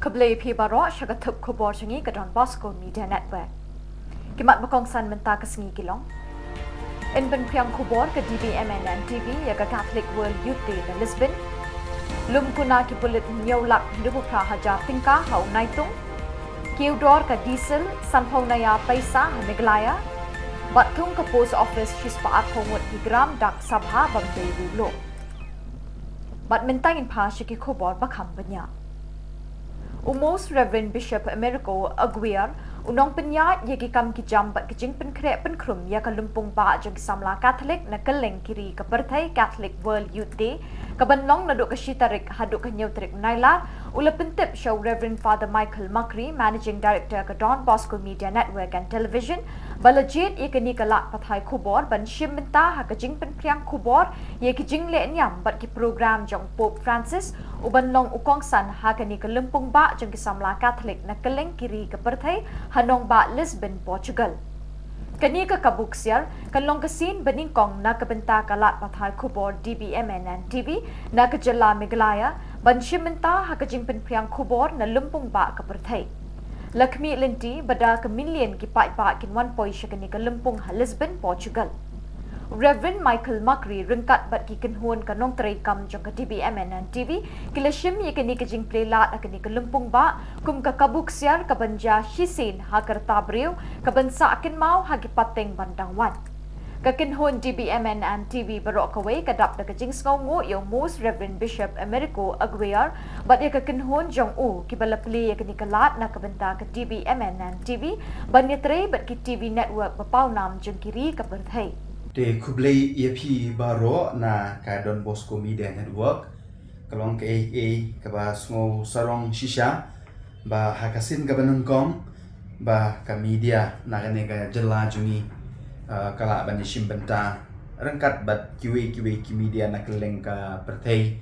Keblai pi baro syagatuk kubor changi ke Don Bosco Media Network. Kimat bakongsan menta kesengi kilong. In ben priang kubor ke DBMNN TV ya ke Catholic World Youth Day na Lisbon. Lum kuna ki pulit nyolak hidup prahaja tingkah hau naitung. Kiudor ke diesel sanpau naya paisa hamiglaya. Batung ke post office shispaat hongut di gram dak sabha bangdei rulo. Bat mentangin pa syaki kubor bakam banyak. Umos Reverend Bishop Americo Aguirre unong penyat yagi kam ki jam bat kejing penkrek penkrum ya kalumpung ba jeng samla Catholic na keleng kiri ke Pertai Catholic World Youth Day kabanlong na do ka shitarik haduk ka nyutrik naila ula pentip show Reverend Father Michael Macri Managing Director ke Don Bosco Media Network and Television balajit ye kini kalak pathai kubor ban shim menta ha kejing penpriang kubor ye kejing le nyam bat ki program jong Pope Francis ubanlong ukongsan ha kini kalumpung ba jeng samla Catholic na keleng kiri ke Pertai Hanong ba Lisbon, Portugal. Kani ka kabuksiar, kanlong kasin beningkong na kabenta kalat pathay kubor DBMNN TV na kajala Miglaya, banshimenta hakajing penpriang kubor na lumpung ba kaperthay. Lakmi linti bada ka million kipat ba kinwan poy siya kani ka lumpung ha Lisbon, Portugal. Reverend Michael Macri ringkat bat ki kenhuan kanong terekam jong ka DBMNN TV kila shim ye kini kajing playlat akani ka lumpung ba kum ka kabuksiar ka banja hisin ha kartabriw ka bansa akin mau ha gipateng bandang wan. Ka kenhuan DBMNN TV barok kaway kadap na kajing sngongo yung most Reverend Bishop Americo Aguirre bat ye ka kenhuan jong kibalapli ye kini kalat na kabenta ka DBMNN TV banyetre bat ki TV network bapawnam jong kiri ka Perthai. De kublai EP baro na ka Don Bosco Media Network kalong ke ka ba sngo sarong shisha ba hakasin ka banungkong ba ka media na kane ka jela jungi kala ban simbenta rangkat bat kiwe ki media na keleng ka Perthai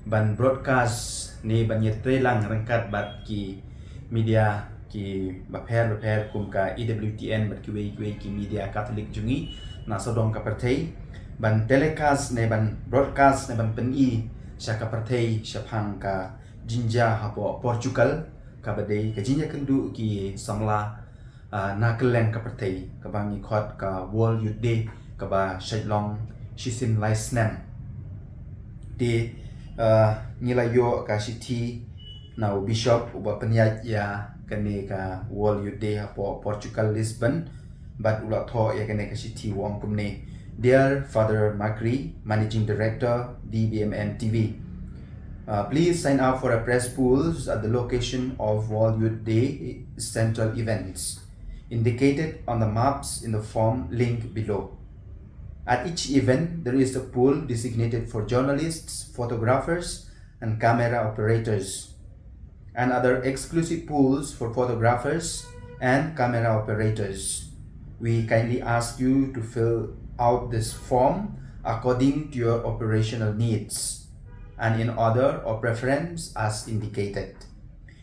ban broadcast ni ban yetrelang rangkat bat ki media ki ba pher kum ka EWTN bat kiwe ki media Catholic jungi na sodong ka Perthai ban telecast ne ban broadcast ne ban peni sya ka Perthai sya phang ka jinja hapo Portugal ka badai ka jinja kendu ki samla na keleng ka Perthai ka bangi khot ka World Youth Day ka ba shailong shisin laisnem di nilayo ka city na bishop uba penyat ya kene ka World Youth Day hapo Portugal Lisbon but ulat tho ya kene ka city wong kumne. Dear Father Macri, Managing Director DBMN TV, please sign up for a press pools at the location of World Youth Day central events indicated on the maps in the form link below. At each event there is a pool designated for journalists, photographers and camera operators and other exclusive pools for photographers and camera operators. We kindly ask you to fill out this form according to your operational needs and in order or preference as indicated.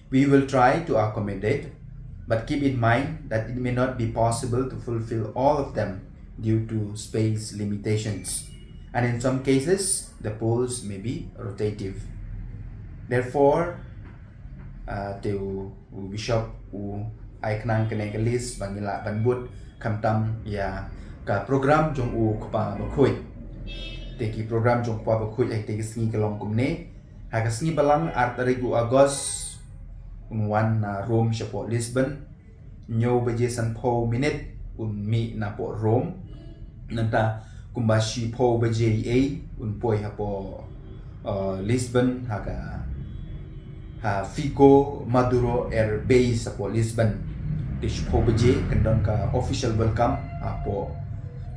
We will try to accommodate, but keep in mind that it may not be possible to fulfill all of them due to space limitations, and in some cases, the polls may be rotative. Therefore, to Bishop ay kanang kanang list bangila banbut kamtam ya ka program jong kpa bakhoy teki program jong pa bakhoy ay teki sngi kalong kumne ha kasngi balang artarigu Agos unwan na Rome siya po Lisbon nyo baje san po minute mi na po Rome nanta kumbashi po baje unpoy ha po Lisbon ha Fico Maduro Air Base sa po Lisbon Tish po baje kandon ka official welcome po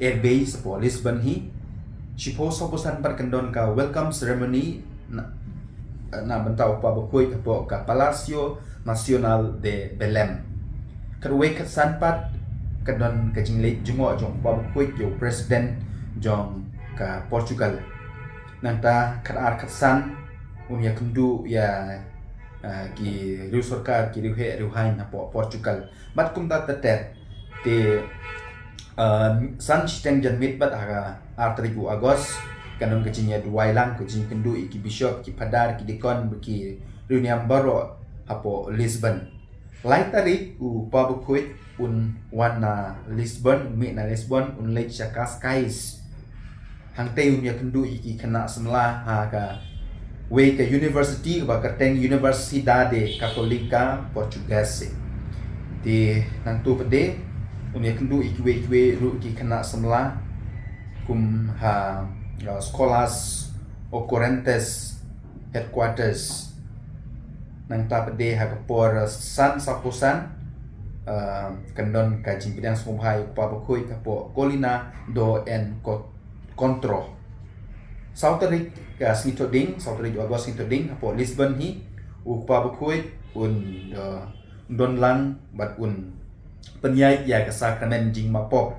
Air Base sa po Lisbon hi si po sa posan par kandon ka welcome ceremony na bentaw pa bakoy po ka Palacio Nacional de Belém karwe ka sanpat kandon ka jinglate jungo jong pa bakoy yo president jong ka Portugal nanta karar katsan unya kendu ya ki riu sarkar ki riu he riu hain na po Portugal mat kum ta tet te san steng jan mit bat aga artrigu Agos kanon ke cinya duai lang ke cin kendu iki bishop ki padar ki dekon ki reuniam baro hapo Lisbon. Lai tarik pabukuit wana Lisbon Lisbon lake Cascais. Hang tayun ya kendu iki kena semla ka we ke university ba kateng Universidade Católica Portuguesa. Di nang tu pede unya kendu iki ru iki kena semla kum Escolas Ocorrentes Headquarters nang ta pede kapor San Sapusan kendon kaji bidang sumhai pa bakoi kapo Colina do en Contro. Sauterik ka snito ding, sauterik Agos snito ding kapo Lisbon hi pa bakoi don lang bat penyai ya kesakramen jing mapop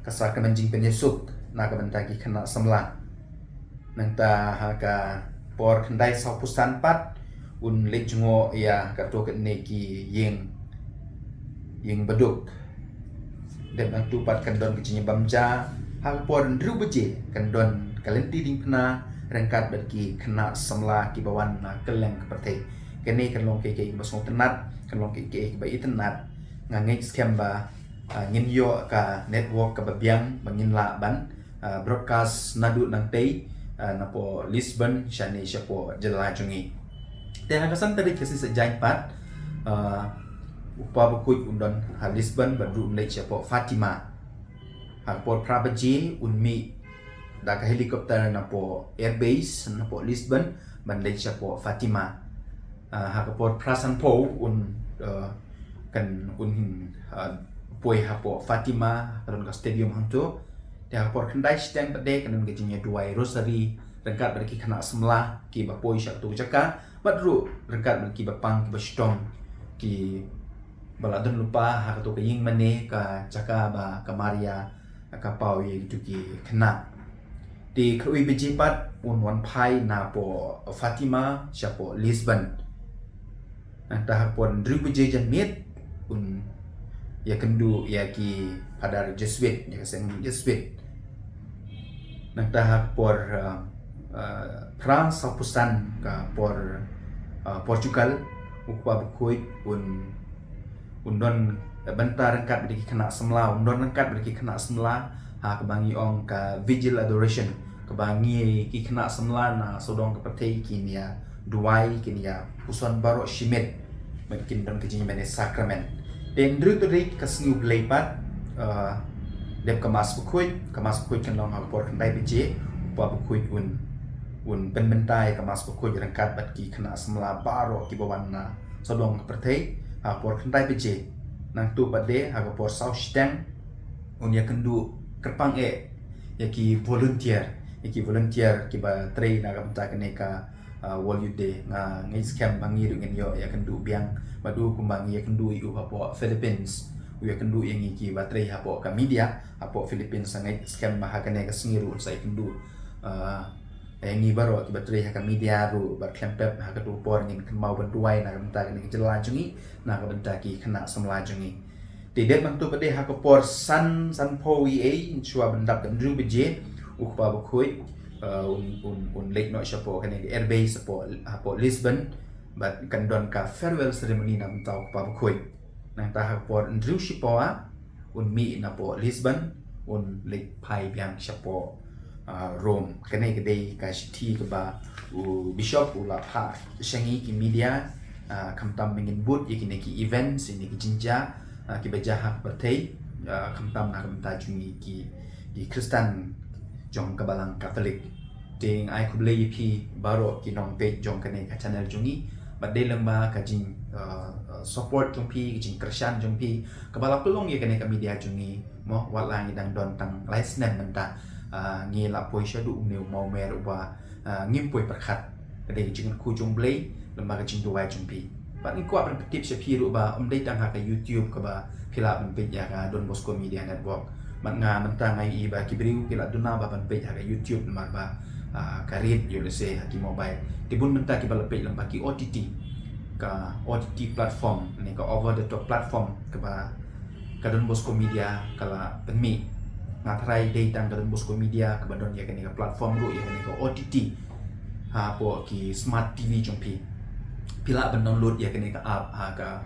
kesakramen jing penyesuk na kabentagi kena semla nang ta ka por kendai saupusan pat lek jungo ya kato neki yeng beduk dan ang tupat kandon kecinya bamja hal por ndru beje kandon kalenti ding pena rengkat bagi kena semla ki bawan na keleng kepate kene kanlong ke basong tenat kanlong ke baitenat ngangek scam ba ngin yo ka network ka babiang mangin la ban broadcast nadu nang tei napo Lisbon shane siapo jelajungi te hagasan tadi kasi sa jain pat upa bukui undon Lisbon badru lake siapo Fatima hagpor prabaji unmi da ka helikopter napo airbase napo Lisbon ban lake siapo Fatima hagpor prasan po poi hapo Fatima kadon ka stadium hangto te hagpor kendai stang pade kadon gajinya duai rosary rengkat berki kena semlah ki bapoi syak tu jaka badru rengkat berki bapang ki bastom ki baladun lupa hak tu ke ying mane ka jaka ba ka Maria ka pau ye gitu ki kena di krui bejipat wan pai na po Fatima siapo Lisbon anta hapon dru beje janmit ya kendu ya ki padar Jesuit ya seng Jesuit nang tahap por France sapusan ka por Portugal ukwa bukoi undon bentar rengkat berdiki kena semla undon rengkat berdiki kena semla kebangi ong ka vigil adoration kebangi ki kena semla na sodong kepatei kinia duai kinia pusuan barok shimit mungkin dan kejinya mene sakramen dan dru tadi kasngu bleipat dep kemas bukui kan long hapor kendai biji upa bukui benbentai kemas bukui rengkat batki kena semla baro ki bawan na sodong kepatei hapor kendai biji nang tu pade hapor saustang unya kendu kerpang yaki volunteer ki ba train na kamta keneka World Youth Day ngai scam bangi dengan yo ya kendu biang madu kumbangi ya kendu iu hapo Philippines ya kendu yang iki baterai hapo ka media hapo Philippines sangai scam bahagane ka singiru sai kendu ngi baro ki baterai ka media ru bar klempep ha ka tu por ngin kemau bantuai na kamta ni jelajungi na ka bentaki kena semlajungi tidak bantu pade ha ka por san po wi chua bendap kan ru beje ukpa bukoi lake no siapo kane airbase hapo Lisbon but kandon ka farewell ceremony na mentau pa bukoi nang tahap por ndru sipoa mi na po Lisbon lake pai biang siapo Rome kane gede ka shiti ka ba bishop ula pa shangi ki media kamtam mengin but yakine ki events ini ki jinja ki bajah bertei kamtam na kamta jungi ki Kristen jong kabalang Katolik ting ai kublei pi baro ki nong page jong kane ka channel jungi badai lemba ka jing support jong pi jing Christian jong pi kabala pelong ye kane ka media jungi mo walang idang don tang license menta ngi la poi shadu umneu mau mer ba ngim poi perkhat kade jing ku jong blei lemba ka jing duai jong pi pat ni kwa perspektif sepi ru ba dei tang ha ka YouTube ka ba phila ban page ya ka Don Bosco Media Network mat nga mentang ai iba kibriu kila duna ba ban page ha ka YouTube mar ba karit yo lese haki mobile tibun menta ki balapej lam baki OTT platform ni ka over the top platform ka ba ka Don Bosco Media kala penmi ngatrai data ka Don Bosco Media ka badon ya ka platform ru ya ka OTT ha po ki smart TV jompi pila ban download ya kene ka app ha ka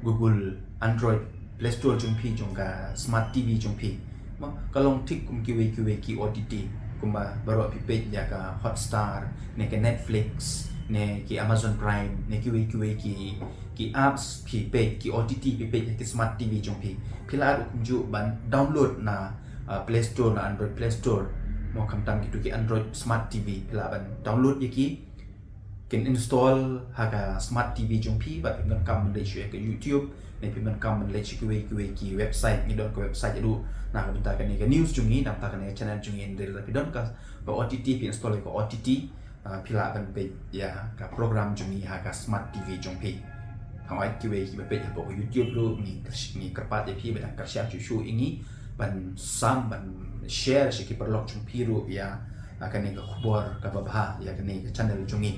Google Android Play Store jong phi jong ka Smart TV jong phi ma kalong tik kum ki ki OTT kumba baro pi page ya ka Hotstar ne ka Netflix ne ki Amazon Prime ne ki apps pi page ki OTT pi page ki Smart TV jong phi pila kum ju ban download na Play Store na Android Play Store mo kam tam ki Android Smart TV pila ban download ya ki can install haga Smart TV jong phi bat pin kam le chu ke YouTube ne pin kam le chu ki website ni don ko website du na ka benta kan ni ka news jong ni nam ta kan channel jong ni del pin don ka ba OTT pin install ko OTT pila ban pe ya ka program jong ni haga Smart TV jong phi hawai ki ba pe bo YouTube lu ni kerpat ya phi ban ka share chu ini ban sam ban share shi ki perlok jong phi ru ya akan ni ka khubor ka babha ya kan ni channel jong ni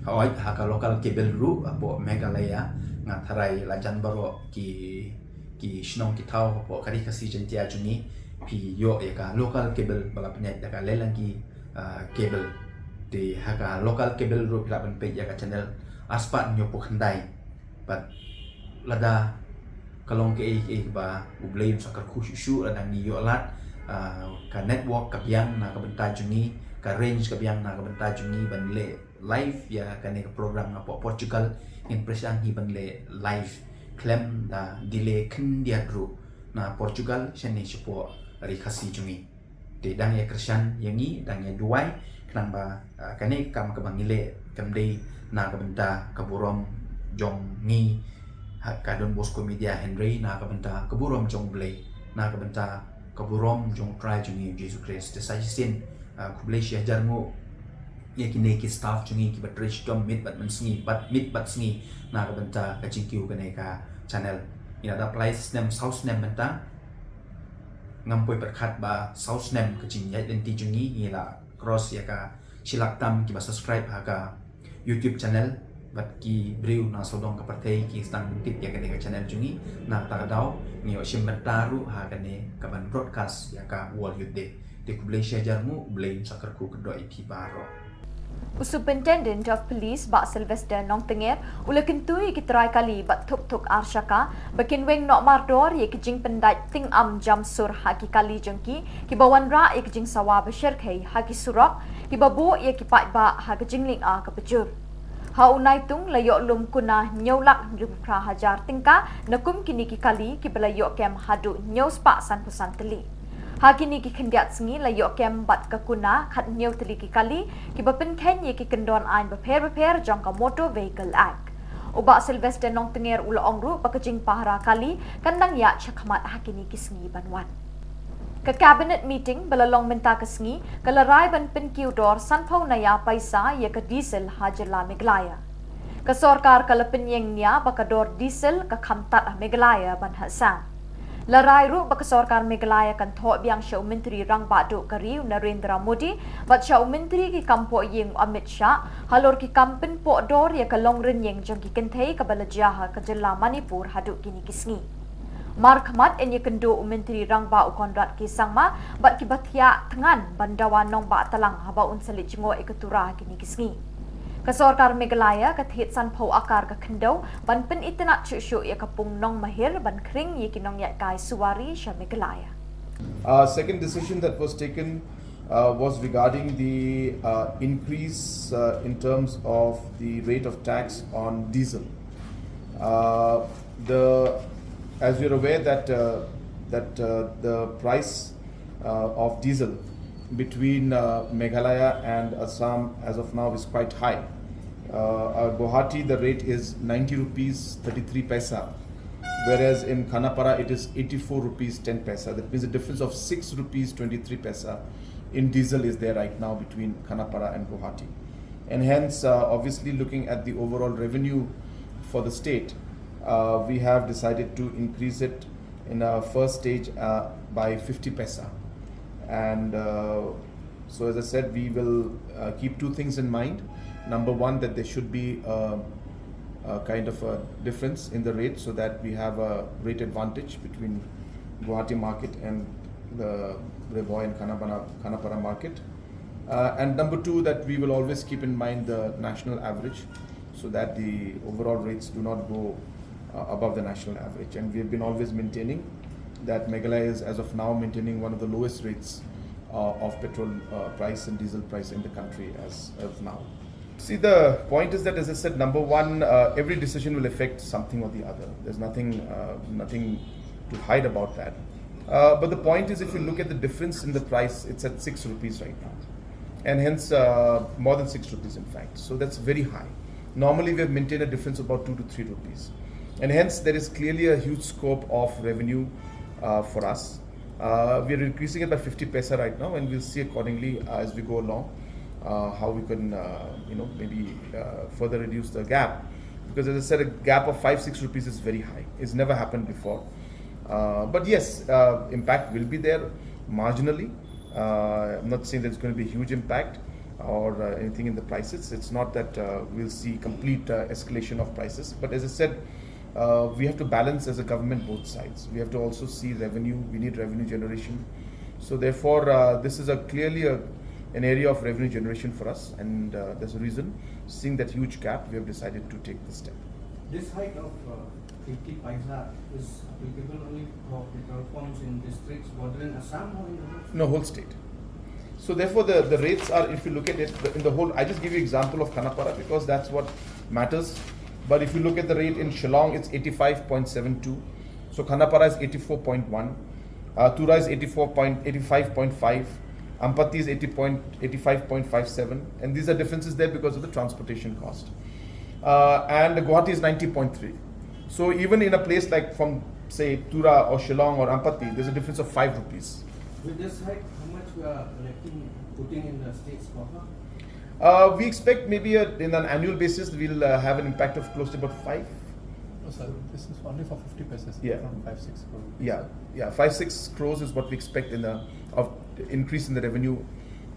hawai haka local cable ru bo Meghalaya nga tharai lajan baro ki shnong ki thau bo kari kasi jentia juni pi yo ya ka local cable bala penyat ya ka lelangi cable di haka local cable ru pila ban pe ya ka channel aspat nyo po khandai but lada kalong ke ba ublay sa ka khushu lada ni yo lat ka network ka biang na ka benta juni ka range ka biang na ka benta juni ban le live ya kan ka program na po Portugal impression hi ban le live claim da delay khin dia ru na Portugal shani po ri khasi jungi de dang ya krishan yangi dang ya duai klang ba kan kam ka bangile kam dei na ka benta ka burom jong ni ka Don Bosco Media Henry na ka benta ka burom jong blay na ka benta ka burom jong try jungi Jesus Christ de sajin kublay sia jarmo ya kini ki staff jungi ki batrish tom mit bat mensingi bat mit bat singi na ka benta ka jingkiu ka ka channel ina da place nem south nem benta ngampoi perkhat ba south nem ka jing ya identity jungi ila cross ya ka silak tam ki ba subscribe ha ka YouTube channel bat ki briu na sodong ka partai ki stang tip ya ka channel jungi na ta daw ni o sim bentaru ha ka ka ban broadcast ya ka World Youth Day de kublay sia jarmu blame sakar ku kedoi pi baro Superintendent of Police Bak Sylvester Nong Tenger ula kentui ki try kali bat thuk arshaka bakin weng nok mardor ye kijing pendai ting am jam sur haki kali jengki ki bawan ra ye kijing sawa bashir khai haki surok ki babu ye ki pai ba ha kijing ling a ka bejur ha unai tung layok lum kuna nyaulak rupra hajar tingka nakum kini ki kali ki belayok kem hadu nyaus pak san pusan teli Hakini ki kendiat sengi layok kem bat ka kuna khat nyau teli ki kali ki bapen ken ye ki kendon ain beper jong ka motor vehicle act. Ubak Sylvester Nong Tenger ula ongru pakajing pahara kali kandang ya chakmat hakini ki sengi banwan. Ke cabinet meeting belalong menta ke sengi kalarai ban pen kiudor sanpau naya paisa ye ke diesel hajala Meghalaya. Ke sorkar kala penyeng nia bakador diesel ke khamtat Meghalaya ban hasan. Larai ru bak sorkar Meghalaya kan thok biang Syau Menteri Rang Badu Kariu Narendra Modi bat Syau Menteri ki kampo yeng Amit Shah halor ki kampen po dor ya kalong ren yeng jong ki kenthei ka balajah ka jilla Manipur hadu kini kisngi Markmat enye kendo Menteri Rang Ba Konrad ki sangma bat ki bathia tengan bandawan nong ba talang haba unsalit jingo iketura kini kisngi Kesorkar Meghalaya kathit san pau akar ka kendo ban pen itenak chushu ya kapung nong mahir ban kring ye kinong ya kai suwari sha Meghalaya. Second decision that was taken was regarding the increase in terms of the rate of tax on diesel. As you're aware that the price of diesel between Meghalaya and Assam as of now is quite high. Guwahati the rate is 90 rupees 33 paisa, whereas in Khanapara it is 84 rupees 10 paisa. That means a difference of 6 rupees 23 paisa in diesel is there right now between Khanapara and Guwahati. And hence, obviously looking at the overall revenue for the state, we have decided to increase it in a first stage by 50 paisa. And so as I said, we will keep two things in mind. Number one, that there should be a kind of a difference in the rate so that we have a rate advantage between Guwahati market and the Revoy and Khanapara market. And number two, that we will always keep in mind the national average so that the overall rates do not go above the national average. And we have been always maintaining that Meghalaya is, as of now, maintaining one of the lowest rates of petrol price and diesel price in the country as of now. See, the point is that, as I said, number one, every decision will affect something or the other. There's nothing to hide about that. But the point is, if you look at the difference in the price, it's at 6 rupees right now. And hence, more than 6 rupees in fact. So that's very high. Normally, we have maintained a difference of about 2 to 3 rupees. And hence, there is clearly a huge scope of revenue for us. We are increasing it by 50 paisa right now, and we'll see accordingly as we go along how we can, maybe further reduce the gap. Because as I said, a gap of 5-6 rupees is very high. It's never happened before. But yes, impact will be there marginally. I'm not saying there's going to be a huge impact or anything in the prices. It's not that we'll see complete escalation of prices. But as I said, we have to balance as a government both sides. We have to also see revenue. We need revenue generation. So therefore, this is clearly an area of revenue generation for us, and there's a reason. Seeing that huge gap, we have decided to take this step. This hike of 50 paisa is applicable only for petrol pumps in districts bordering Assam or in the whole? No, whole state. So therefore, the rates are, if you look at it in the whole, I just give you example of Khanapara because that's what matters. But if you look at the rate in Shillong, it's 85.72. So Khanapara is 84.1. Tura is 85.5. Ampatti is 85.57. And these are differences there because of the transportation cost. And Guwahati is 90.3. So even in a place like from, say, Tura or Shillong or Ampatti, there's a difference of 5 rupees. With this hike, how much we are putting in the state's coffer? We expect maybe in an annual basis, we'll have an impact of close to about 5. Oh, sir, this is only for 50 pesos. Yeah. Around 5-6 crore. Yeah, 5-6 crores is what we expect of increase in the revenue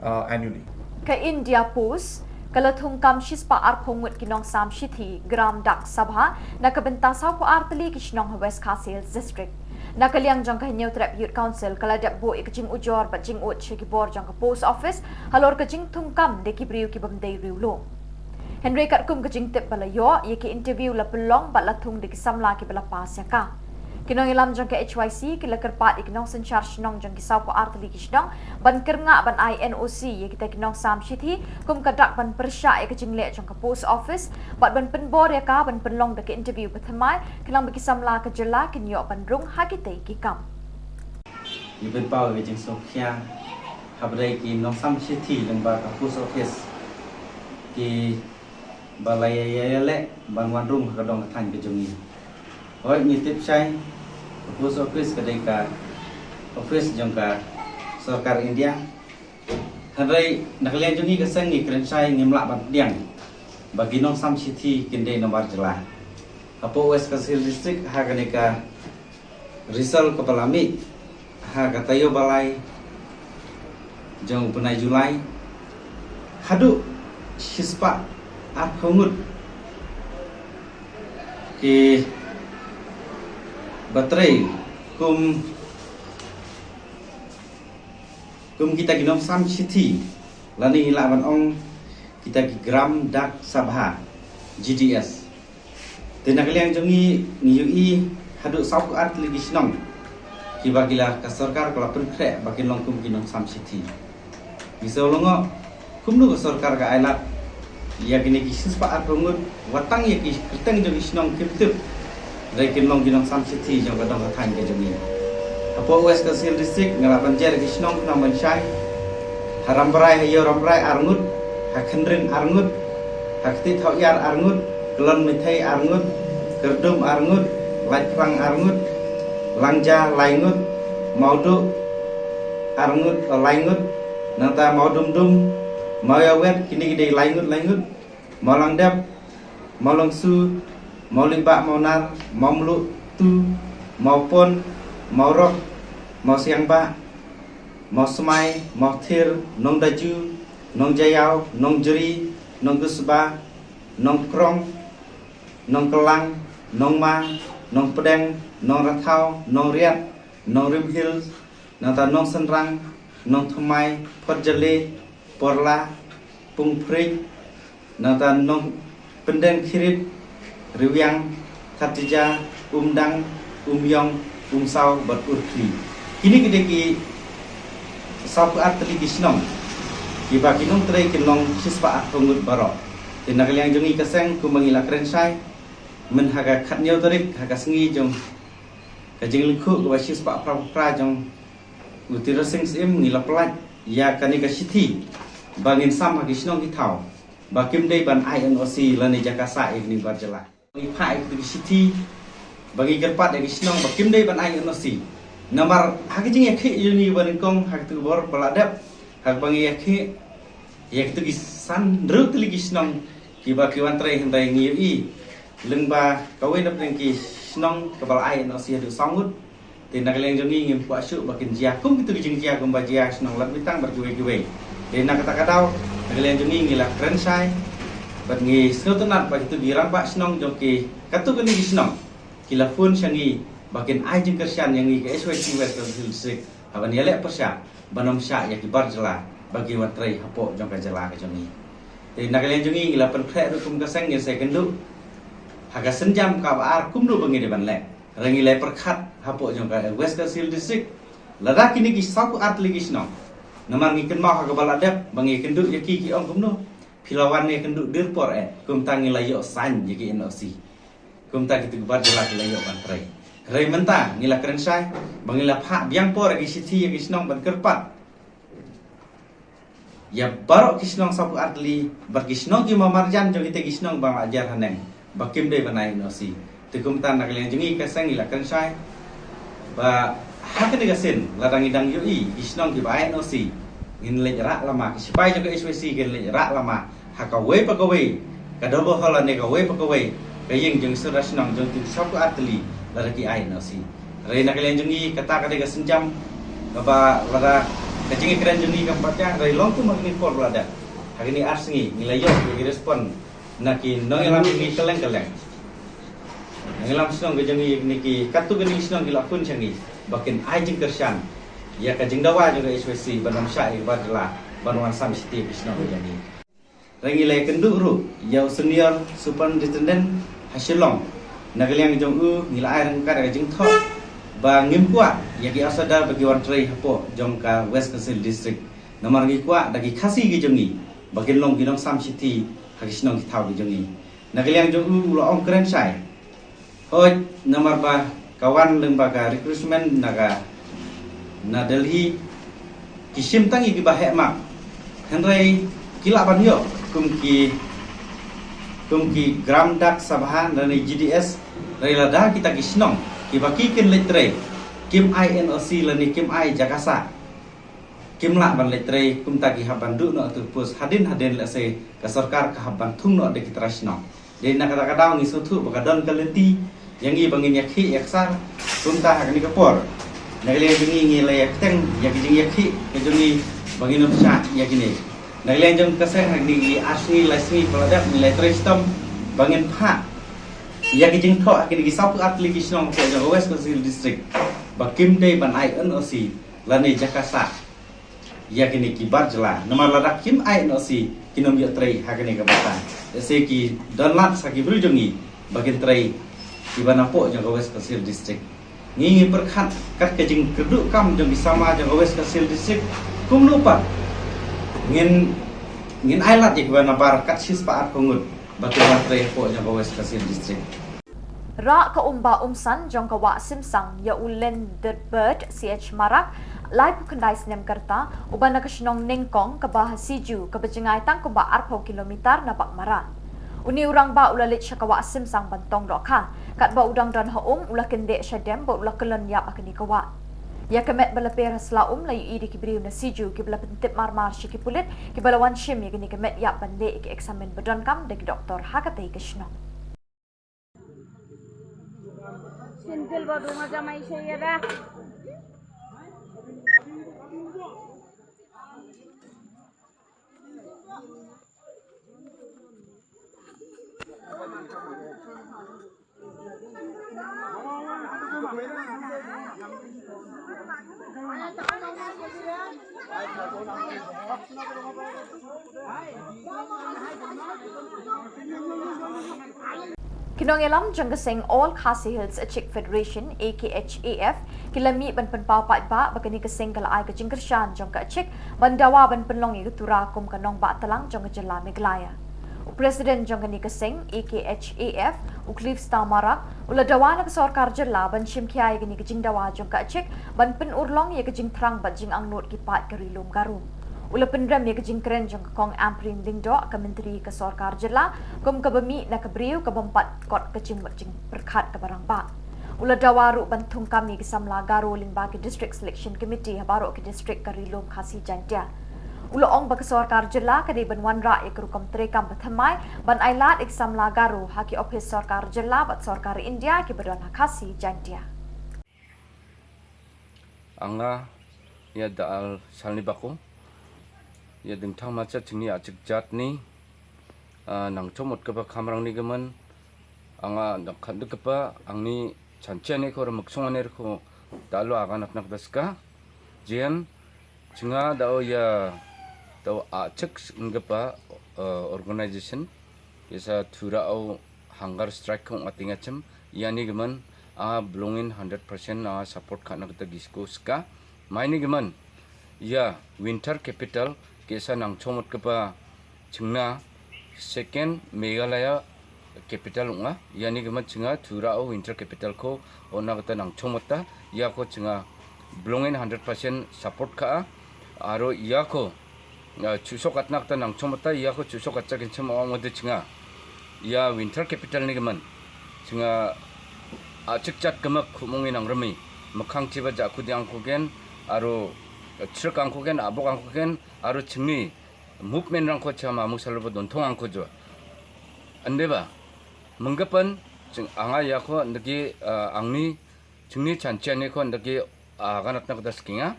annually. Ka India Post, kalathung kam shispa arphongut kinong sam shithi gram dak sabha nakabentasaw ko artali kishnong West Khasi District. Nakaliang jang kahinyaw trap youth council kaladap bo ikajing ujor bat jing ut shikibor jang ka post office halor kajing thungkam de kibriu kibamday riulo. Henry katkum kajing tip balayo yeki interview la pelong bat lathung de kisamla ki bala pas yaka. Kinong ilam jang ka HYC kila kerpat ikinong senchar shnong jang kisaw ko artali kishnong ban kernga ban INOC yeki ta kinong sam shithi kum kadak ban persya ikajing le jang ka post office bat ban penbor yaka ban penlong de ke interview pathamai kilang bikisamla ka jela kinyo ban rung hakite kikam. Ibet pau ke jeng Sofia habrai ki nong sam shithi lengba ka post office ki balai le ban wan rung ka dong than ke jong ni hoi ni tip sai post office ke ka office jong ka sarkar India habrai naklian jong ni ka sang ni kren sai ngimla ban diang bagi nong sam shithi kinde nomor jela apo West Khasi District ha ka Rizal Kepalami ha katayo balai jong punai Julai hadu shispa arkhongut ki baterai kum kita ginom sam shithi lani laban ong kita ki gram dak sabha GDS tenak liang jongi ngiyui hadu sauk art lagi senong ki bagila ka sarkar kala perkre bakin long kum ginom sam shithi bisa longo kumnu ka sarkar ka ailat ya gini ki sispa arkhongut watang ya ki kerteng jongi senong kiptip Rekin long ginong sam shithi jong kadang kathan ke jami. Apo West Khasi District ngalapan jer ke snong na mansyai. Haramrai hayo ramrai arngut, hakhendrin arngut, hakti thoyar arngut, kelon mithai arngut, kerdum arngut, laiprang arngut, langja laingut, maudu arngut laingut, nata maudum mauyawet kini gede laingut, malangdap, malangsu mau limbak mau nar mau meluk tu maupun mau roh mau siang ba mau semai mau thir nong daju nong jayau nong jeri nong gusba nong krong nong kelang nong ma nong pedeng nong rathau nong riat nong rimhil nata nong senrang nong thumai pot jele porla pung pring nata nong Pendeng Kirit, Riwyang, Khatija, Umdang, Umyong, Umsau, Berurkli. Kini kita ki sapu art teli kisnong. Kiba kinong tray kinong sispa at pengut barok. Tinakal yang jongi kaseng kumangilak rensai. Menhaga katnyau tarik haga sengi jong. Kajing lingku kwa sispa pra jong. Utira sing sim ngilak pelat. Ya kanika siti. Bangin sam hagi sinong hitau. Bakim day ban INOC lani jakasa igni barjala. Ipai itu siti. Bagi gerpat yang sinong bakim day ban INOC. Namar hagi jing yakhi yuni banikong hagi tu bor peladap. Hak bangi yakhi yak tu gisan druk tili gisnong kiba kiwan trai hendai ngiui lengba kawai dap nengki snong kepala ai no sia du sangut tindak leng jongi ngim puasu bakin jiakum gitu jing jiakum ba jia snong lat bitang bergiwe-giwe tindak kata-katau nak leng jongi ngila krensai bat ngi snotunat ba itu dirampak snong joki katu kini gisnong kila pun syangi bakin ai jing kersian yang ngi ke SWC West District aban yalek persya banom syak yak bar jela bagi watrai hapok jong ka jela ka jongi te nakalian jongi ngila pen phe kum ka seng nge se kendu haga senjam ka ar kum du bangi de ban lek rangi le perkhat hapok jong ka West Kasil District lada kini ki sapu art ligis no namar ngi ken ma ka baladap bangi kendu yaki ki ong kum no pilawan ne kendu dirpor kum tangi layo san yaki NOC kum ta kitu bar jela ki layo ban trai Rai mentang ngila kerensai bangila phak biang por gi siti gi snong ban kerpat ya barok kisnong sapu artli bar kisnong ki mamarjan jo kita kisnong bang ajar haneng bakim de banai nosi tikum tan nak leng jengi ka sang ngila kerensai ba hak de gasin ladang idang yui kisnong ki bai nosi ngin le rak lama ki sipai jo SWC gen le rak lama hakawe pakawe kadobo hala ne kawe pakawe kayeng jeng surasnong jong ti sapu artli lagi ai nasi. Rai nak kalian jungi kata kata senjam apa lada kecing keren jungi kampatnya rai long tu magni por lada. Hari ini arsengi nilai yo bagi respon naki nongelam ini keleng. Nongelam senong jungi niki katu geni senong dilakun canggih. Bakin ai jeng kersan. Ya kajing dawa juga SWC banam syai badla banuan sam city senong jungi. Rai nilai kenduk ru yau senior superintendent Hasilong. Nagaliang jong nila ai rang ka jing tho ba ngim kwa yaki asada bagi wan trai hapo jong ka West Kasil District namar gi kwa dagi khasi gi jongi bagin long ginong sam city hagisnong gi thau gi jongi nagaliang jong lo ong kren sai hoj namar ba kawan lembaga recruitment naga na Delhi kisim tangi gi ba hekmak henrai kila ban yo kumki gram dak sabahan dan GDS dari lada kita kisnong kibaki kin letre kim INOC lani kim I jakasa kim la ban letre kum tagi haban du no tu pus hadin lese ka sarkar ka haban thung no de kitrasnong de na kata kadaw ni suthu bakadon kalenti yang i bangin yakhi yaksar kum ta hakni kapor nagle bingi ngi le teng yakijing yakhi ke jungi bangin upsa yakini Nagalian jong kaseng ni asli lasmi peladak nilai tristom bangin pha ya kijing tho akini sapu atli kisnong ko jong West Kasil District bakim day ban INOC lani jakasa ya kini kibar jela nomor ladak kim INOC kinom yo trai hakini kabatan se ki donlat saki brujongi bagin trai kibana po jong West Kasil District ngi perkhat kat kajing keduk kam jong bisama jong West Kasil District kum lupa ngin ailat ik bana bar kat sis paat kongut batu matre po jang West Kasil District Ra ka umba umsan jong ka wa simsang ya ulen the bird CH Marak lai pukandai snem karta uban na kasinong nengkong ka bah siju ka bajingai tang ko ba arpo kilometer na bakmara uni urang ba ulalit sya ka wa simsang bantong rokha kat ba udang dan haum ula kende syadem ba ula kelon yap akani ka wa Ya kemet balapir selaum layu idi kibriu na siju kibla pentip marmar syiki pulit kibalawan shim ya gini kemet yap bande iki eksamen bedon kam dagi doktor hakatai kishno. Sintil badu macam Aisyah ya dah. Kinongelam Janggaseng All Khasi Hills Achik Federation AKHAF kilami ban penpau pat ba bagani keseng kala ai kajing kershan jong ka achik bandawa ban penlong igu tura kum kanong ba talang jong jela Meghalaya. Presiden jong ni keseng AKHAF Uklif Stamarak uladawa na sarkar jela ban shimkhiai gani kajing dawa jong ka achik ban pen urlong ye kajing thrang ba jing angnot ki pat karilum garum. Ula pendram ye kajing keren jong kong amprim lingdo ke menteri ke sarkar jela kum ke bemi na ke briu ke bompat kot kajing berjing berkat ke barang ba. Ula dawaru bantung kami ke samla garo lingba ke district selection committee habaro ke district karilum khasi jantia. Ula ong ba ke sarkar jela ke di ban wanra ye kerukom terekam bathamai ban ailat ik samla garo haki office sarkar jela bat sarkar India ke badan khasi jantia. Anga ya daal salni bako ya dingtang maca chingni achik jat ni nang chomot ka ba khamrang ni gaman anga nakhan ka ba angni chanchane ko maksongane ko dalo aga nak daska jian chinga dao ya dao achik ngapa organization yasa turao hunger strike ko atinga chem yani gaman belongin 100% support kana kita gisko ska maini gaman ya winter capital kesa nang chomot kapa chingna second Meghalaya capital unga yani gama chinga turao winter capital ko ona kata nang chomota ya ko chinga belongin 100% support ka aro ya ko chusok atna kata nang chomota ya ko chusok atcha kincham awangode chinga ya winter capital ni gaman chinga achikchat kama khumongin nang rami makhang chiba jakudiang kogen aro 트럭 안고겐 아복 안고겐 아로 증리 무브멘 랑코 참 아무 살로버 논통 안고죠 안데바 멍가pan 증 앙아 야코 느기 앙니 증리 잔치안에 코 느기 아가나트나 거다 스킹아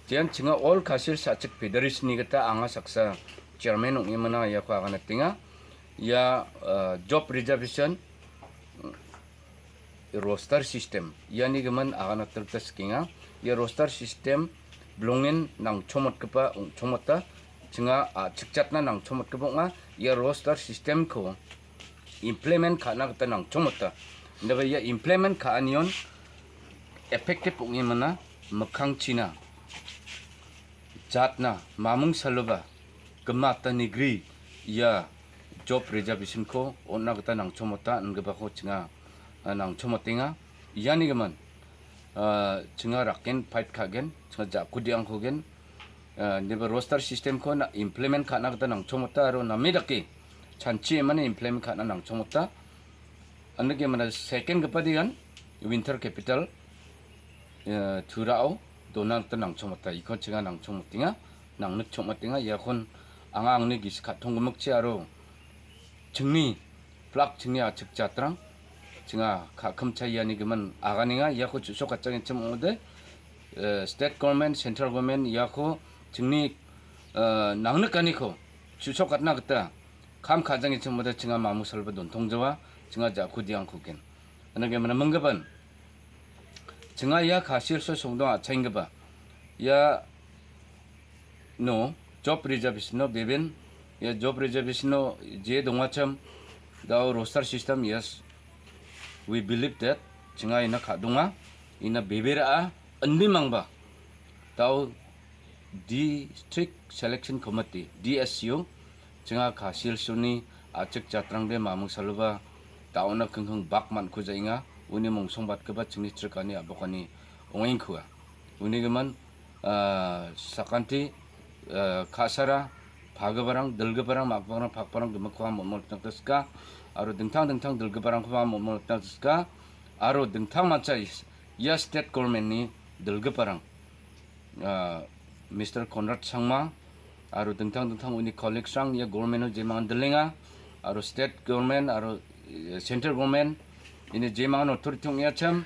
지안 증아 올 가실 사측 페더리스니 같다 앙아 saksa chairman 옹이마나 야코 아가나팅아 야 job reservation roster system yani gaman aganatr ta skinga ya roster system belongin nang chomot kapa chomota chinga chikchatna nang chomot kabonga ya roster system ko implement kana kata nang chomota ndaba ya implement ka anion effective ungi mana makhang china jatna mamung saloba gemata negeri ya job reservation ko onna kata nang chomota ngaba ko chinga nang chomotinga yani gaman chinga raken fight kagen chinga jakudiang kogen neba roster system ko na implement kana kata nang chomota aro namidaki chanchi mana implement kana nang chomota anage mana second kapadigan winter capital turao donang tanang chomota iko chinga nang chomotinga nang nuk chomotinga yakon anga angni gis khathong gumukchi aro chingni plak chingni achik chatrang chinga kakham chayani gaman aganiga yako chusok kachang chim ode state government central government yako chingni nangnakani ko chusok katna kata kam khajang chim ode chinga mamu salba don tongjawa chinga jakudiang kuken anage mana manggaban chinga ya khasir so songdo achaingba ya no job reservation no beben ya job reservation no je dongacham dao roster system yes we believe that chinga ina khadunga ina bebera anbi mangba tau district selection committee DSU chinga khasil suni achik chatrang de mamung salba tauna khengkheng bakman ko jainga uni mongsongbat keba chingni trikani abokani ongeng khua uni geman sakanti khasara bhagabarang dalgabarang makbarang phakbarang gemakwa momol tangtaska aro dengtang delgebarang kwa momol tangtaska aro dengtang macha ya state government ni delgebarang Mr. Conrad Sangma aro dengtang uni colleagues sang ya government jemangan delenga aro state government aro central government ini jemangan authority ya cham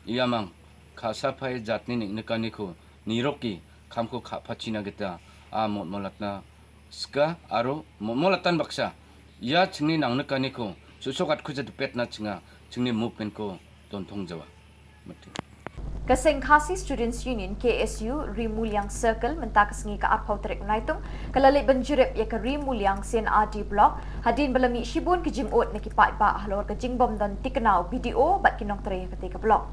iamang khasapai jatni niknekani ko niroki kamko khapachina geta molatna ska aro molatan baksa ya chingni nangnakani ko susokat khuja depetna chinga chingni movement ko don thongjawa mati Kaseng Khasi Students Union KSU Rimuliang Circle mentah kesengi ke arpau terik menaitung kelalik benjurip ya ke Rimuliang CNRD Block hadin belami shibun ke jimut nakipai ba halor ke jingbom dan tikenau BDO bat kinong tere ketika blok.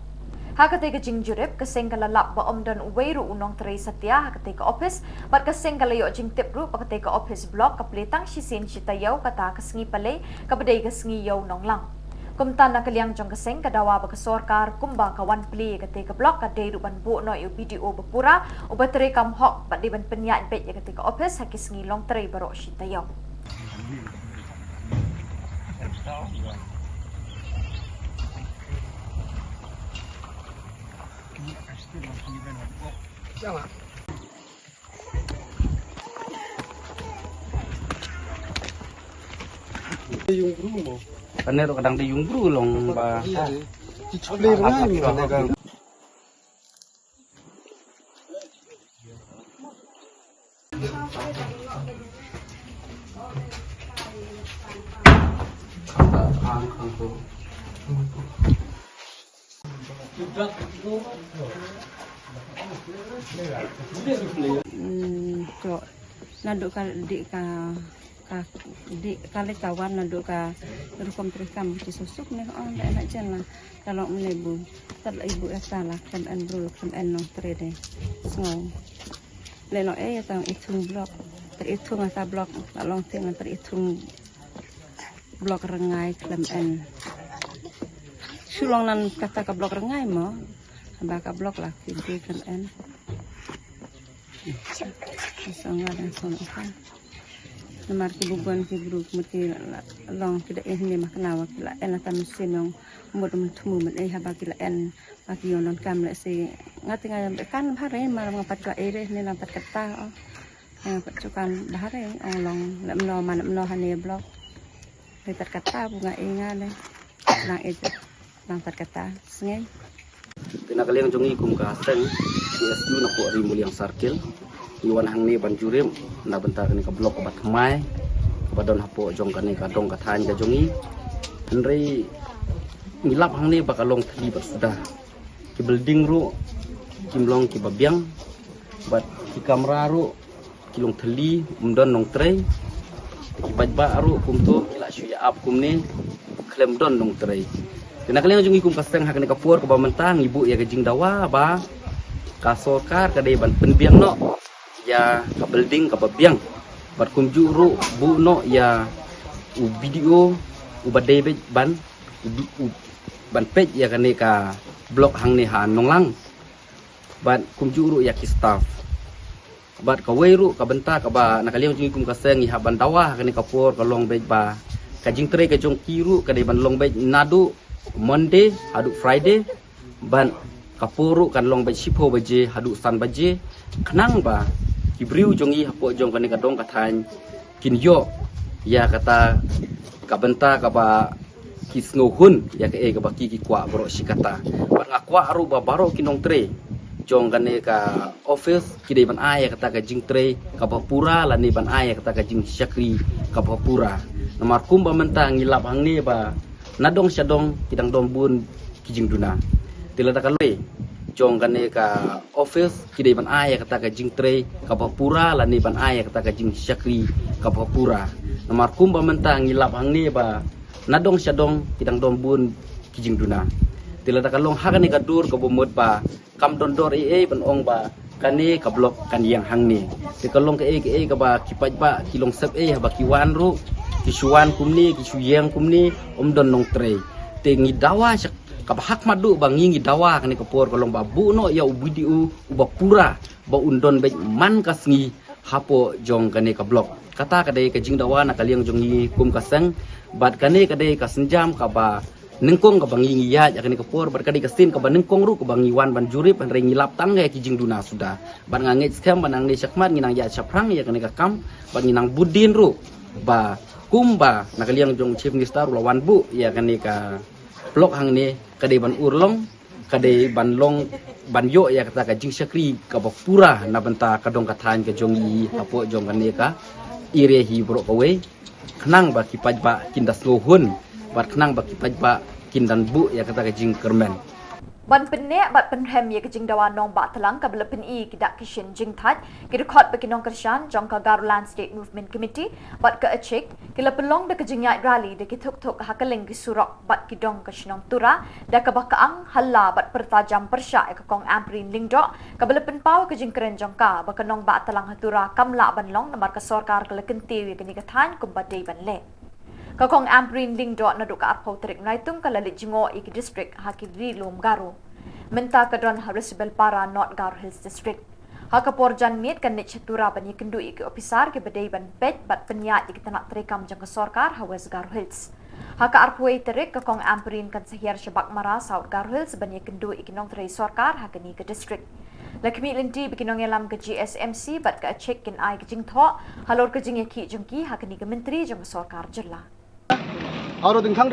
Hakate ke jingjurip kaseng kalalap ba om dan uweiru unong tere setia hakate ke office bat kaseng kalayo jing tip ru hakate ke office block kapletang shisin shitayau kata kesengi palai kabadai kesengi yau nonglang. Kumtan na kaliang jong kaseng kadawa ba kasorkar kumba kawan pli ketika blok kadai ruban bu no yu BDO bepura ubateri kam hok bat diban penyak bet ya ketika office hakis ngilong teri barok shitayau. Kanero kadang di yung brulong ba. Kok naduk ka di kali kawan naduk ka rukom terikam di susuk nih enak jalan kalau melebu tad ibu salah kan an bro kan an no trade ngong lelo ya tang itung blok teritung asa blok long ting teritung blok rengai klem an sulong nan kata ka blok rengai mo hamba ka blok lah pintu kan an sangat dan sonok namar ki bubuan ki bru mati long tidak ini mah kenawa kila en ata mesin yang mud tumu men haba kila en bagi yonon kam le si ngati ngayam kan hare mar ngapat ka ere ni nampat kata yang pacukan bahare long lemno man lemno hane blok letar kata bunga inga le nang itu nampat kata sengai Tinakaliang jongi kum ka seng CSU na ko Rimuliang Circle iwan hang ni banjurim na bentar ni ka blok obat mai badon hapo jong kani ka dong ka than ka jongi henry ngilap hang ni bakalong thli ba sudah ki building ru kimlong ki babiang bat ki kamera ru kilong thli umdon nong trei ki bajba ru kum tu kila shuya ap kum ni klem don nong trei tinakaliang jongi kum ka seng hak ni ka por ka ba mentang ibu ya ka jing dawa ba ka sorkar ka dei ban penbiang no ya ka building ka babiang bat kum juru bu no ya u video u badai ban ban page ya kane ka blok hang ni han nonglang bat kum juru ya ki staff bat ka weiru ka benta ka ba nakaliang jingi kum ka seng ha ban dawa kane ka por ka long bej ba ka jing tre ka jong kiru ka dei ban long bej nadu Monday hadu Friday ban kapuru kan long bej sipo baje hadu san baje kenang ba Ibriu jongi hapo jong kani kadong kathan kin yo ya kata kabenta kaba kisngohun ya ke ka baki ki kwa bro sikata ban ngakwa aru ba baro kinong tre jong kani ka office kidai ban ay kata ka jing tre ka pura lani ban ay kata ka jing syakri ka pura nomor kum ba mentang ngilap hang ni ba nadong syadong kidang dombun kijing duna tilada kaloi jong kane ka office kidai ban ay kata ka jing tre ka pura lani ban ay kata ka jing syakri ka pura nomor kum ba mentang ngilap hang ni ba nadong syadong kidang dombun kijing duna tilada kalong hakane ka dur ka bomot ba kam dondor ban ong ba kane ka blok kan yang hang ni ti kalong ka ka ba kipaj ba kilong sep ba kiwan ru kisuan kumni kisuyeng kumni don nong tre te ngidawa kabahak madu bang ngi dawa kani kapor kolong babu no ya ubidi uba pura ba undon be man kasngi hapo jong kani ka blok kata kadai ka jing dawa na kaliang jongi kum kaseng bat kani kadai ka senjam ka ba nengkong ka bangi ya kani kapor bat kadai kasin ka ba nengkong ru ka bangi wan ban jurip ban rengi lap tang ya ki jing duna sudah ban ngangit skam ban ang ni syakmat nginang ya syaprang ya kani ka kam ban nginang budin ru ba kumba na kaliang jong chief minister lawan bu ya kani ka blok hang ni kadai ban urlong kadai ban long ban yo ya kata ka jing syakri ka pura na benta kadong kathan ka jongi apo jong kan ka ire hi bro ka we kenang ba kipaj ba kindas lohun bat kenang ba kipaj ba kindan bu ya kata ka jing kermen Ban penek bat penhem ye kejing dawan nong bat telang kabel pen I kidak kishin jing that ki record bagi nong kershan jong ka Garulan State Movement Committee bat ke acik kila pelong de kejing yai rally de kituk tuk hakaling ki surok bat ki dong ke shinong tura da ka bakaang halla bat pertajam persya ke kong amprin lingdok kabel pen pau kejing keren jong ka baka nong bat telang hatura kamla ban long namar ka sorkar kala kenti ye kini kathan kumbadei ban le Kakong Amprin Lingdo na duka arpaw tarik naitung kalalit jingo iki district hakibri lum Garo. Menta kadron Harisibel para North Garo Hills District. Hakapor jan mit kan nit chatura ban ikendu iki opisar ke bedai ban pet bat penyat iki tanak terekam jang kesorkar Hawes Garo Hills. Haka arpaway tarik kakong Amprin kan sahir syabak mara South Garo Hills ban ikendu iki nong teri sorkar hakani ke district. Lakmi linti bikinong yalam ke GSMC bat ka check kin ai ke jing tho halor ke jing ki jengki hakani ke menteri jang sorkar jilla. Aro dingtang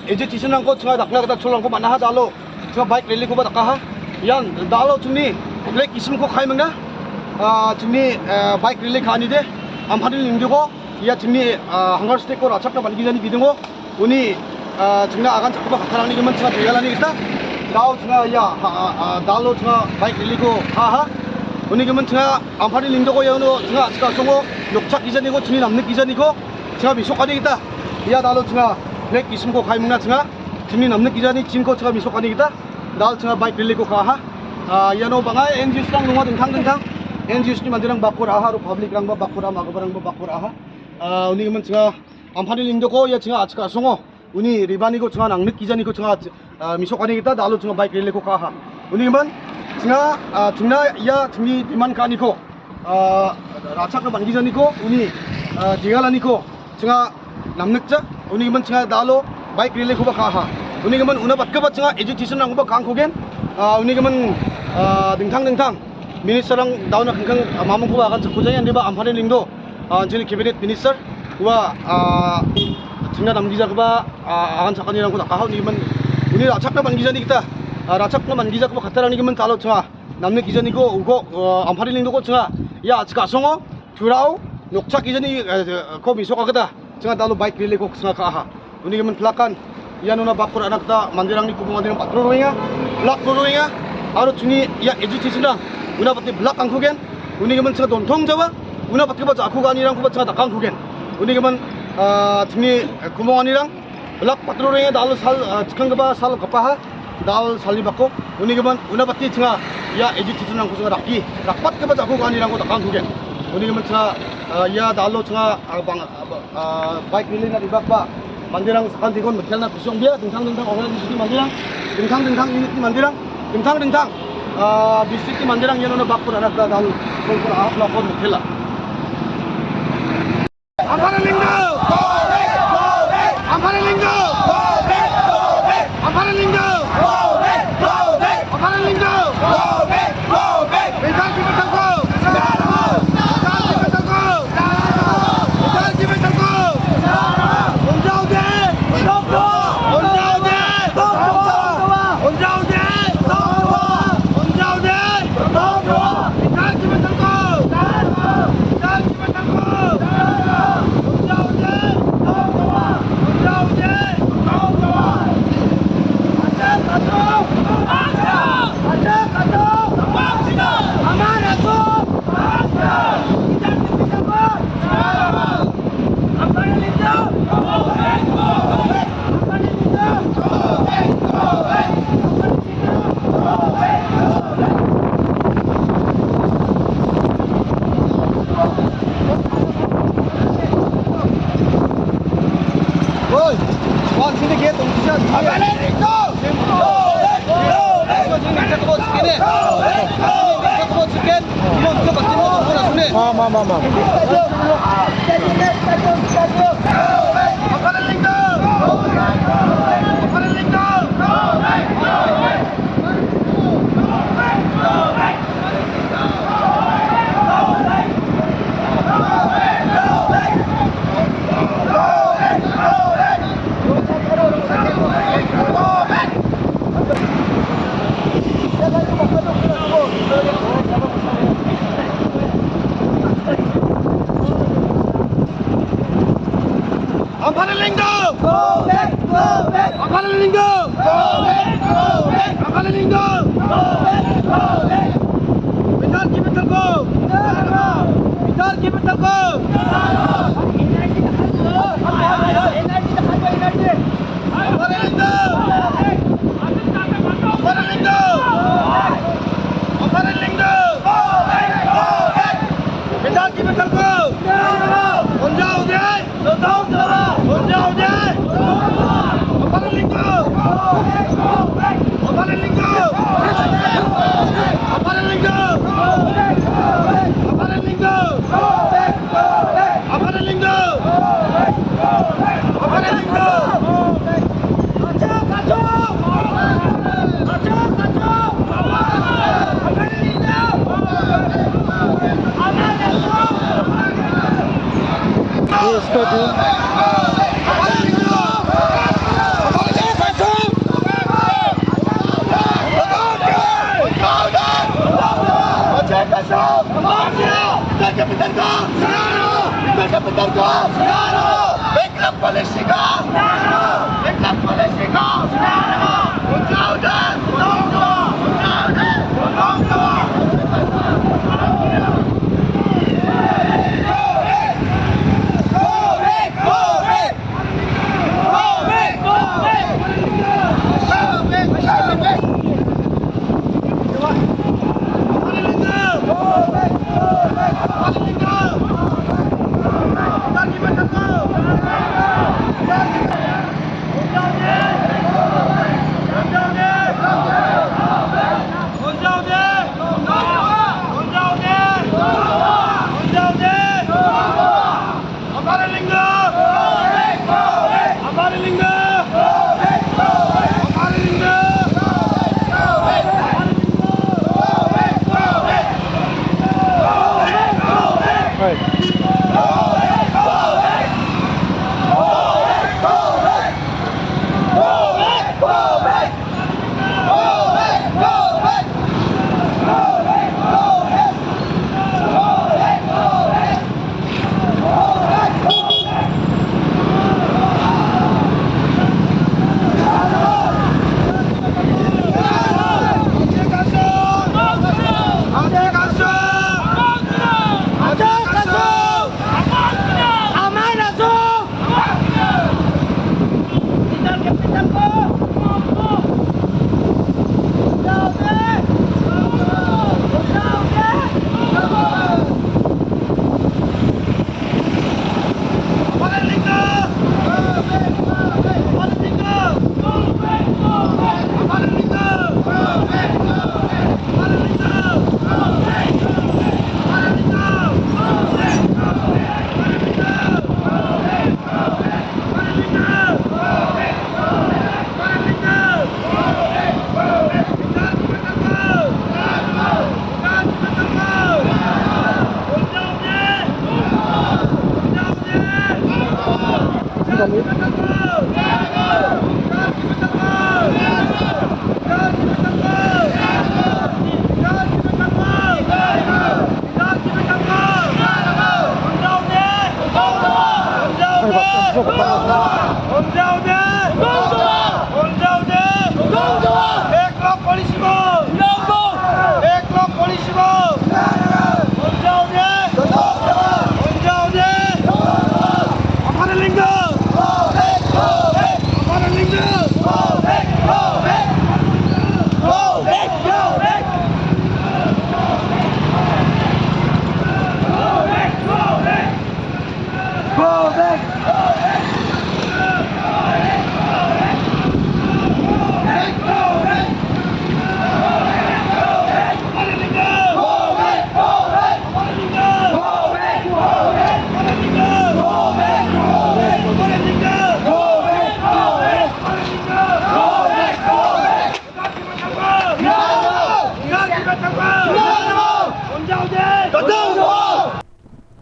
education angko cunga dakna kata chulang ko mana ha dalo cunga bike rally ko ba dakha yan dalo chungni lek isim ko khai mangna chungni bike rally khani de amphani lingdi ko ya chungni hangar stake ko rachak na bangi jani bidingo uni chungna agan chakba khatharani geman chunga degalani kita dao chunga ya dalo chunga bike rally ko ha uni geman chunga amphani lingdo ko yano chunga chika songo lokchak gijani ko chungni namnik gijani ko chunga misokani kita ya dalo chunga lek isim ko khai mungna chunga chungni namne kijani chin ko chunga misok ani kita dal chunga bike rally ko kha yano bangai NGOs rang nunga dingtang NGOs ni mandirang bakur aha ro public rang ba bakura magabarang ba bakur aha uni gemen chunga amphani lingdo ko ya chunga achka songo uni ribani ko chunga namne kijani ko chunga misok ani kita dalo chunga bike rally ko kha uni gemen chunga ya chungni diman kani ko rachak na bangi jani ko uni digalani ko chunga namnukja uni gemen chunga dalo bike rally ko ba kha uni gemen una batka ba chunga education rang ba kang khogen uni gemen dingtang minister rang dauna khang mamung ko ba kan chakujai andi ba amphane lingdo jini cabinet minister wa chunga namgija ko ba agan chakani rang ko dakha uni gemen uni rachak na bangi jani kita rachak na bangi ja ko khatarang ni gemen talo chunga namne kijani ko ugo amphane lingdo ko chunga ya achka songo turau nokchak kijani ko misoka kada chunga dalo bike rally ko chunga kha uni gemen plakan yan una bakur anak ta mandirang ni kubung mandirang patro roinga blak roinga aro chungi ya education rang una pati blak ang khugen uni gemen chunga dontong jawa una pati ba jakhu gani rang ko ba chunga dakang khugen uni gemen chungi kubung ani rang blak patro roinga dalo sal chukang ba sal kapa dal sali bako uni gemen una pati chunga ya education rang ko chunga rakki rakpat ke ba jakhu gani rang ko dakang khugen uni gemen chunga ya dalo chunga bang bike rally na dibak ba mandirang sakan tikon betel na kusong dia dingtang organisasi mandirang dingtang unit ni mandirang dingtang district ni mandirang yan na bakpur anak da dalo kol ahap lakon betela amphane lingdo amphane lingdo amphane lingdo amphane lingdo bintang ki betang ko Mama. Amphane lingdo! Go back! Amphane lingdo! Go back!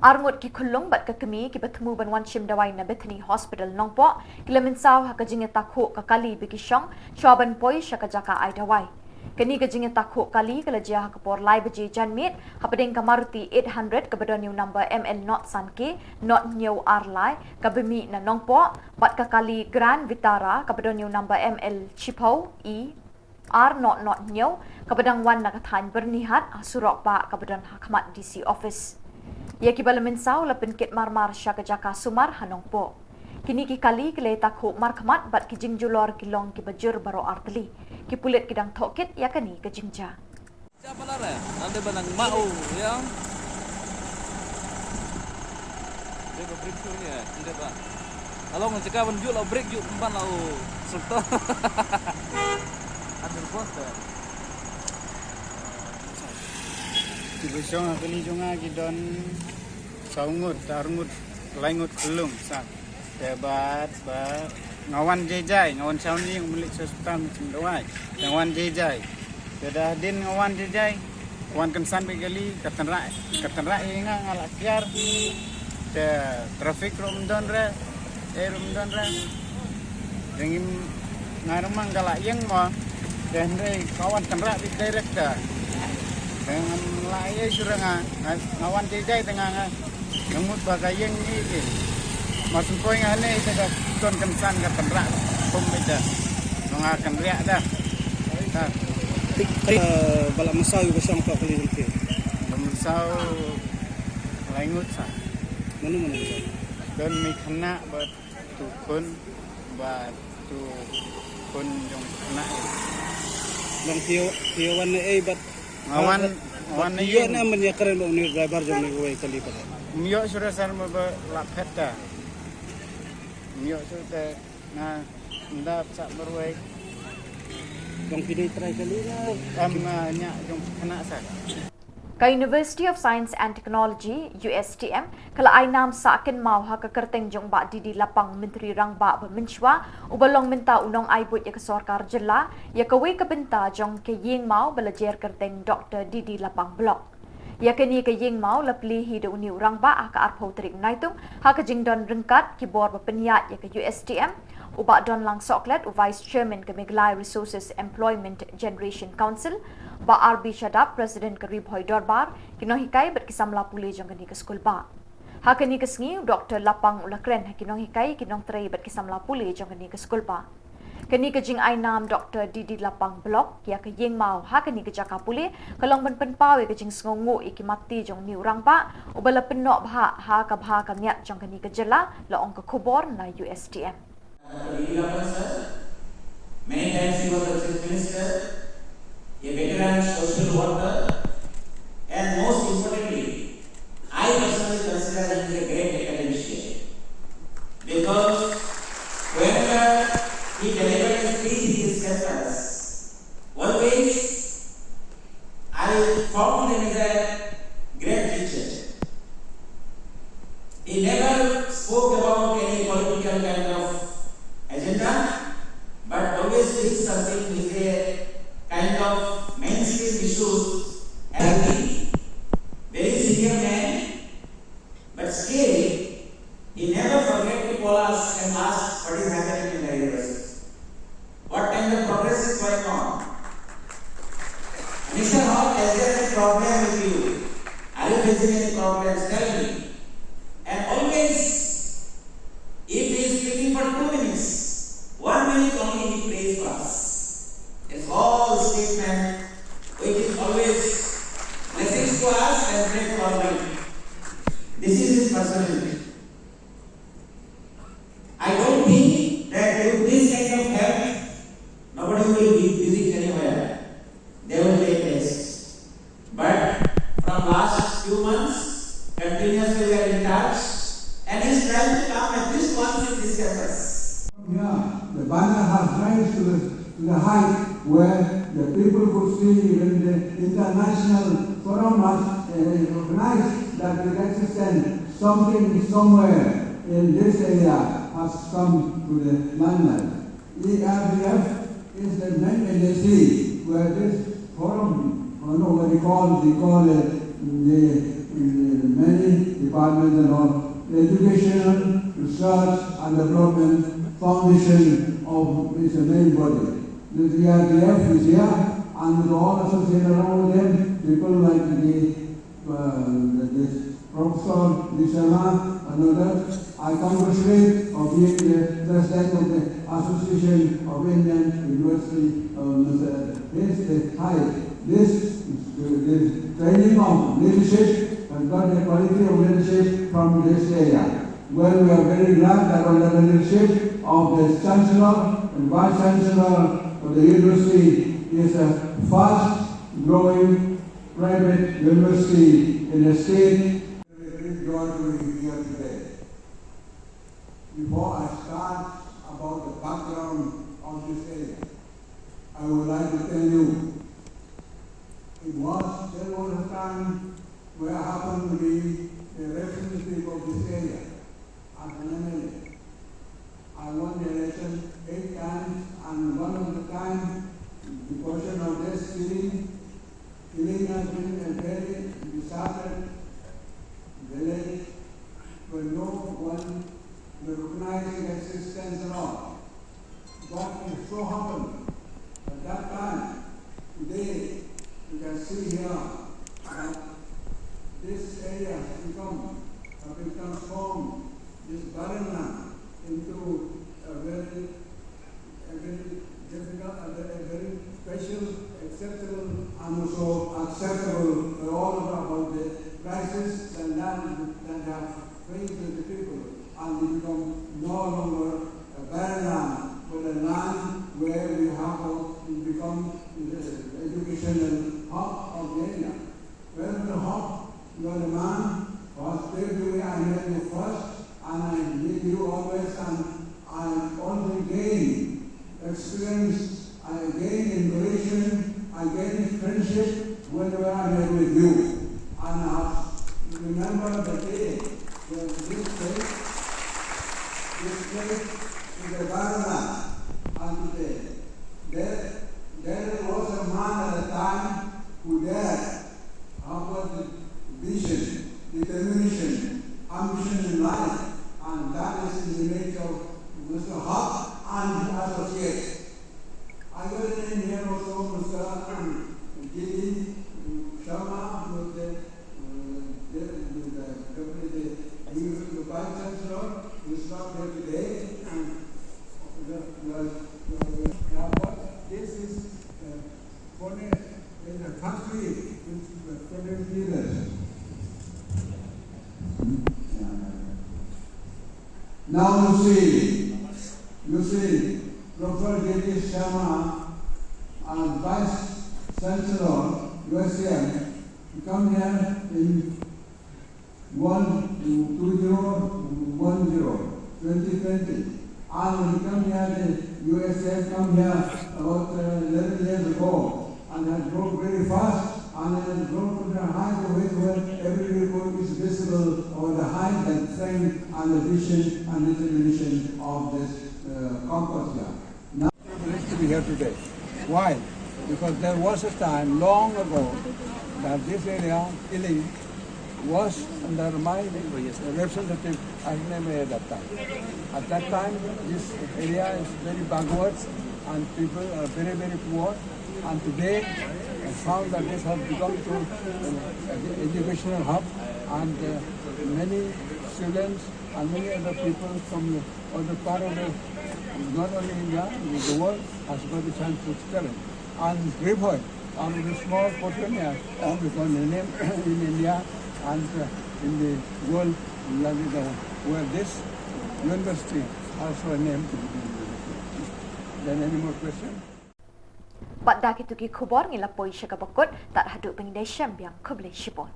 Armut ki khulung bat ka kemi ki bertemu ban wan shim dawai na Bethany Hospital Nongpo kilamin saw ha ka jinge takho ka kali bikishong shoban poi shaka jaka ai dawai kani ka jinge takho kali kala jia ha ka por lai baje janmit ha padeng ka Maruti 800 ka badon new number ML not sanke not new arlai ka bemi na Nongpo bat ka kali Grand Vitara ka badon new number ML Chipo E not nyau kabadang wan nakathan bernihat asurok ba kabadan Hakamat DC office. Ia kibala mensau lapin kit marmar syakajaka sumar hanong po. Kini ki kali kile takho markamat bat kijing julor kilong ki bajur baro arteli. Ki pulit kidang thokit yakani kejingja. Siapa lara? Anda banang mau yang dia break through ni anda ba. Kalau ngecekawan juk lah break juk empan lau serta. Ada bos dah. Tibusong aku ni jonga kidon saungut tarungut laingut kelung sa. Debat ba ngawan jejai ngawan sauni milik sesuatu macam doai. Ngawan jejai. Kedah din ngawan jejai. Wan kensan begali katenrak inga ngalak kiar. Te trafik rumdon re rumdon re. Dengim ngaremang galak yang mo. Dan kawan tenrak di direct dah. Dengan layai surang ngawan jejai tengah ngemut bagai yang ni. Maksud poin ane itu dah ton kensan ke tenrak pun beda. Mengakan riak dah. Balak masau juga sampai kali nanti. Masau laingut sah. Mana? Dan mikna buat tukun kun jong kena. Long tio wan bat ngawan iyo na man ya karen ba ni driver jong ni way kali pa. Mio sudah sar mo ba lapet dah. Mio sudah na ndap sak berway. Long pinay try kali na nya jong kena sah. Ka University of Science and Technology USTM kala ai nam sakin mau ha ka kerteng jong ba di lapang menteri rang ba menchwa ubalong minta unong ai but ya ka sarkar jilla ya ka we ka benta jong ke ying mau belajar kerteng Dr. Didi Lapang Blok. Ya kini ke ying mau lapli hidu uni urang ba ka arpau terik naitung ha ka jingdon rengkat ki bor ba peniat ya ka USTM uba don lang soklet u vice chairman ke Meglai Resources Employment Generation Council ba RB Shadab President Karib Hoy Dorbar kinohikai berkisam lapuli jong kani ke skul ba. Ha kani ke sngi Dr. Lapang Ulakren kinohikai kinong tray berkisam lapuli jong kani ke skul ba. Kani ke jing ai nam Dr. Didi Lapang Blok ya ke yeng mau ha kani ke jaka puli kalong ben pau ke jing sngongu ikimati jong ni urang ba ubala penok bha ha ka bha ka nyat jong kani ke jela la ong ke khobor na USTM. Many times he was the chief minister, a veteran social worker, and most importantly, I personally consider him a great academician because whenever he delivered a speech in his campus, always I found him as a great teacher. He never spoke about any political kind of agenda, but always did something with a kind of mainstream issues. And very senior man, but still he never forget to call us and ask what is happening in the university, what kind of progress is going on. Mr. Hall, is there any problem with you? Are you facing any problems? Tell me. And always, if he is speaking for 2 minutes, 1 minute only he prays for us. It's all statement which is always blessings to us and pray to Almighty. This is his personality. I don't think that with this kind of help, nobody will be busy anywhere. They will take rest. But from last few months, continuously we are in touch, and he is trying to come at least once in this campus. Yeah, the banner has raised to the height where the people could see when the international forum must recognize that the existence something somewhere in this area has come to the limelight. ERDF is the main agency where this forum, what they call it, the many departments and all, the educational, research and development foundation of this main body. The ERDF is here, and with all associated around them, people like this Professor Nishala and others. I congratulate for being the president of the Association of Indian University, this training of leadership has got a quality of leadership from this area. Well, we are very glad that under the leadership of the Chancellor and Vice Chancellor of the university is a fast growing private university in a state. Very joy to be here today. Before I start about the background of this area, I would like to tell you, there was a time where I happened to be a representative of this area as an MLA. I won the election 8 times, and one of the times, the portion of this killing has been a very disastrous village where no one recognizing existence at all. But it so happened at that time, today, you can see here that this area has been transformed, this barren land, into a very difficult, a very special, acceptable, and also acceptable for all about the crisis and land that have faced the people, and it become no longer a barren land, but a land where we have become the educational hub of the area. Where the hub, you are the man who has paved the way. I met you first, and I meet you always, and I only gain experience, I gain inspiration, I gain friendship whenever I met with you. And I remember the day when this place is a barren land, and today there was a man at the time who dared have the vision, determination, ambition in life, and that is in the nature of Mr. Haq and associates. I got a name here also, Mr. Giri Sharma, with the Vice Chancellor, who is not here today, and this is in a country with foreign leaders. Now you see, Professor J.D. Sharma and Vice Chancellor, USCM, come here in 2020. And when he come here, the USCM come here about 11 years ago, and has grown very fast, and has grown to the height of it where every report is visible over the height and strength and the vision and determination of this campus here. Now, I'm privileged to be here today. Why? Because there was a time long ago that this area, Iling, was under my representative Agneme at that time. At that time, this area is very backwards and people are very, very poor. And today, I found that this has become an educational hub, and many students and many other people from other part of the, not only India, the world, has got a chance to study. And Grivoy, the small Portania, become a name in India and in the world, where this university also a name to be. Then any more questions? Ba't daki tuki kubor ngila poi siya kabakot, tak haduk pengidesyan biang kubli sipon.